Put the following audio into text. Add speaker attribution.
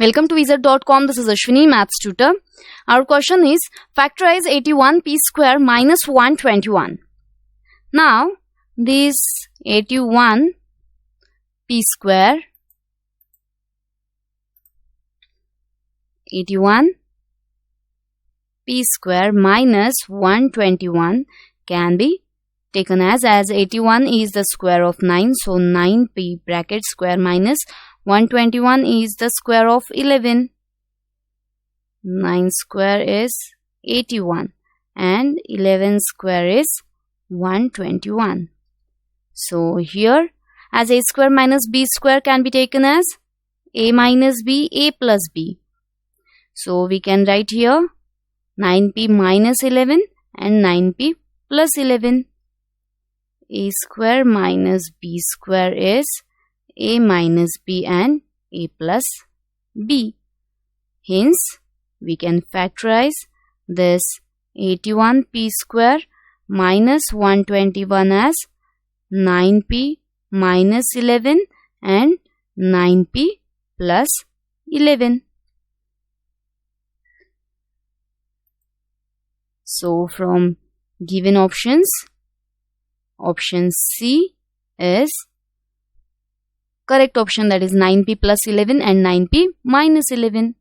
Speaker 1: Welcome to wizard.com. This is Ashwini, Maths tutor. Our question is factorize 81p square minus 121. Now this 81p square minus 121 can be taken as 81 is the square of 9, so 9p bracket square minus 121 is the square of 11. 9 square is 81 and 11 square is 121. So here as a square minus b square can be taken as a minus b, a plus b. So we can write here 9p minus 11 and 9p plus 11. A square minus b square is a minus b and a plus b. Hence, we can factorize this 81p square minus 121 as 9p minus 11 and 9p plus 11. So, from given options, option C is correct option, that is 9p plus 11 and 9p minus 11.